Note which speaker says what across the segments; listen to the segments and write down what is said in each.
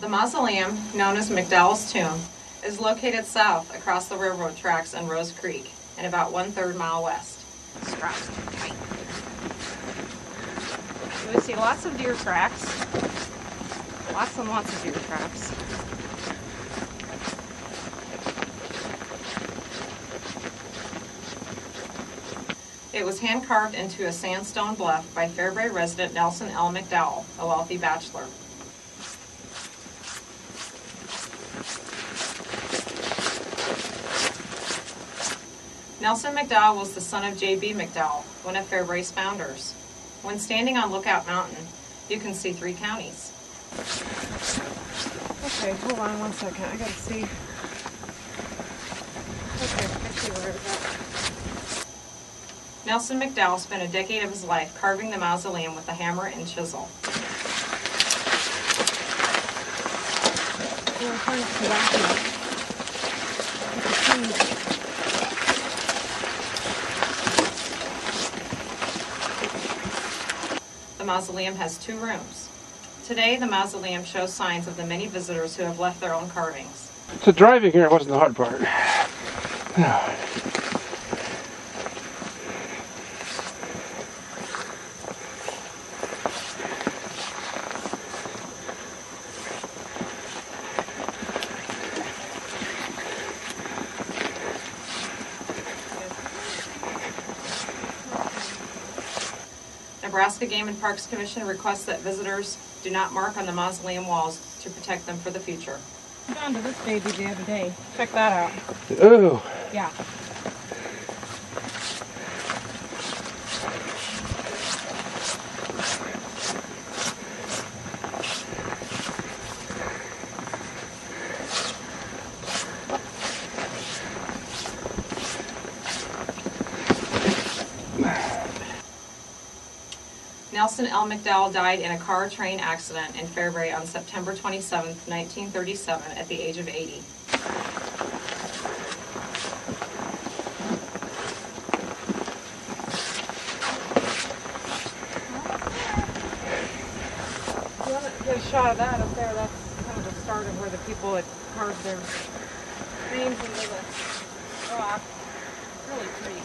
Speaker 1: The mausoleum, known as McDowell's tomb, is located south across the railroad tracks in Rose Creek and about 1/3 mile west. Straps too tight. You will see lots of deer tracks. Lots and lots of deer tracks. It was hand-carved into a sandstone bluff by Fairbury resident Nelson L. McDowell, a wealthy bachelor. Nelson McDowell was the son of J.B. McDowell, one of Fairbury's founders. When standing on Lookout Mountain, you can see 3 counties. Okay, hold on one second. I gotta see. Okay, I see where it's at. Nelson McDowell spent a decade of his life carving the mausoleum with a hammer and chisel. The mausoleum has 2 rooms. Today, the mausoleum shows signs of the many visitors who have left their own carvings.
Speaker 2: So driving here wasn't the hard part.
Speaker 1: Nebraska Game and Parks Commission requests that visitors do not mark on the mausoleum walls to protect them for the future.
Speaker 3: I got onto this baby the other day. Check that out.
Speaker 2: Ooh.
Speaker 3: Yeah.
Speaker 1: Nelson L. McDowell died in a car-train accident in Fairbury on September 27, 1937, at the age of 80.
Speaker 3: If you want to get a shot of that up there, that's kind of the start of where the people had carved their names into the rock. It's really pretty.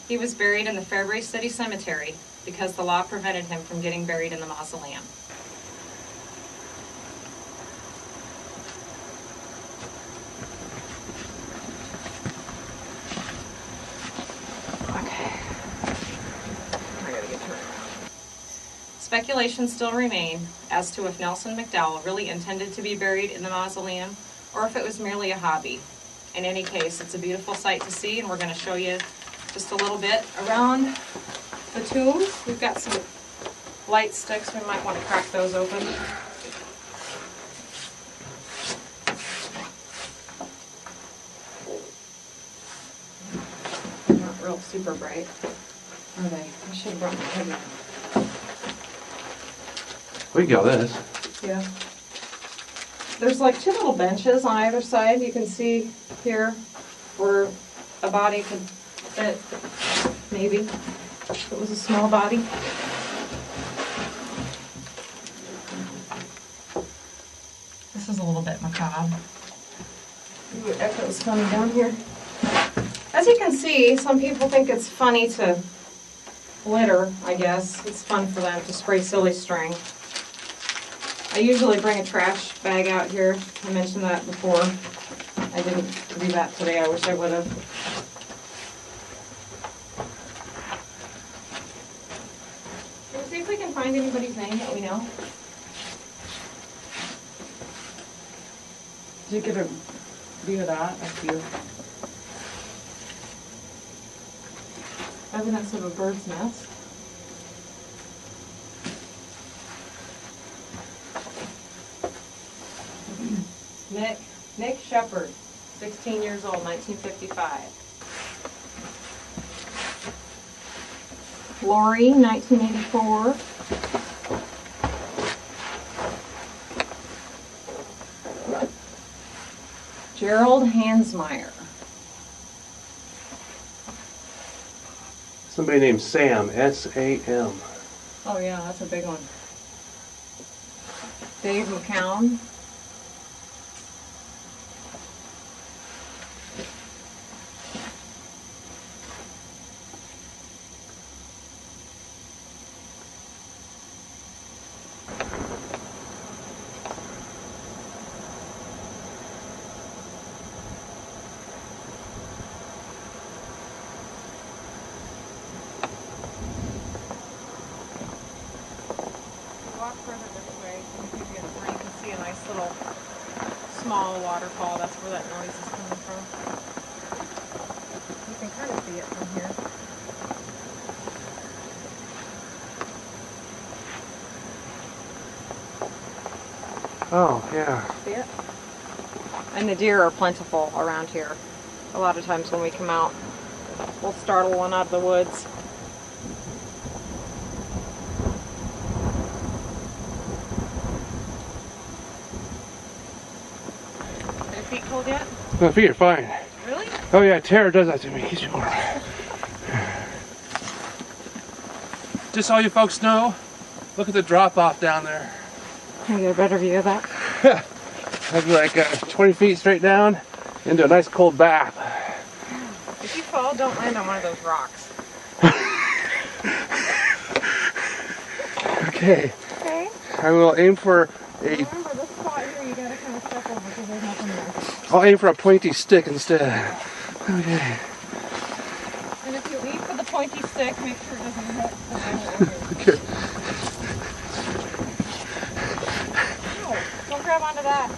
Speaker 1: He was buried in the Fairbury City Cemetery because the law prevented him from getting buried in the mausoleum. Okay. I gotta get turned around. Speculations still remain as to if Nelson McDowell really intended to be buried in the mausoleum or if it was merely a hobby. In any case, it's a beautiful sight to see, and we're going to show you just a little bit around the tomb. We've got some light sticks. We might want to crack those open. They're not real super bright, are they? I should have brought my heavy.
Speaker 2: We got this.
Speaker 1: Yeah. There's like 2 little benches on either side. You can see here where a body could fit, maybe, if it was a small body. This is a little bit macabre. Ooh, if it was funny down here. As you can see, some people think it's funny to litter, I guess. It's fun for them to spray silly string. I usually bring a trash bag out here. I mentioned that before. I didn't do that today. I wish I would have. Let's see if we can find anybody's name that we know. Did you get a view of that? That's beautiful. Evidence of a bird's nest. Nick Shepard, 16 years old, 1955. Lori, 1984. Gerald Hansmeyer.
Speaker 2: Somebody named Sam, S-A-M.
Speaker 1: Oh yeah, that's a big one. Dave McCown.
Speaker 3: Walk further this way, you can see a nice little small waterfall. That's where that noise is coming from. You can kind of see it from here.
Speaker 2: Oh, yeah.
Speaker 3: See it? And the deer are plentiful around here. A lot of times when we come out, we'll startle one out of the woods. Are your feet cold yet?
Speaker 2: My feet are fine.
Speaker 3: Really?
Speaker 2: Oh yeah, terror does that to me. Keeps you warm. Just so you folks know, look at the drop off down there.
Speaker 3: Can you get a better view of that?
Speaker 2: That'd be like 20 feet straight down into a nice cold bath.
Speaker 3: If you fall, don't land on one of those rocks.
Speaker 2: Okay.
Speaker 3: Okay.
Speaker 2: I will aim for a.
Speaker 3: Remember this spot here, you gotta kind of step over because there's nothing there.
Speaker 2: I'll aim for a pointy stick instead. Okay.
Speaker 3: And if you aim for the pointy stick, make sure it doesn't hit the handle.
Speaker 2: Okay.
Speaker 3: No, don't grab onto that.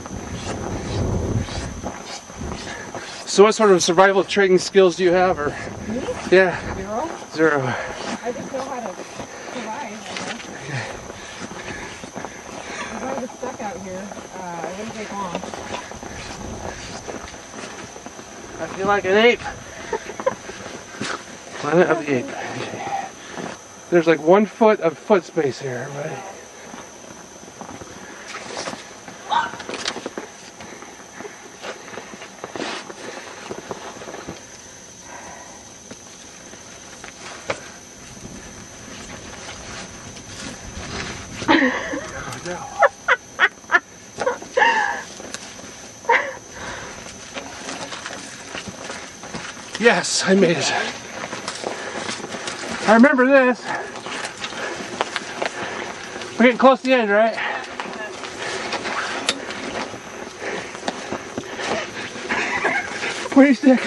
Speaker 2: So what sort of survival training skills do you have, or?
Speaker 3: Me?
Speaker 2: Yeah.
Speaker 3: Zero.
Speaker 2: 0.
Speaker 3: I just know how to survive, I guess. If I was stuck out here, it wouldn't take long.
Speaker 2: I feel like an ape. Planet of the ape. Okay. There's like 1 foot of foot space here, everybody. Oh, no. Yes, I made it. I remember this. We're getting close to the end, right? Pointy stick.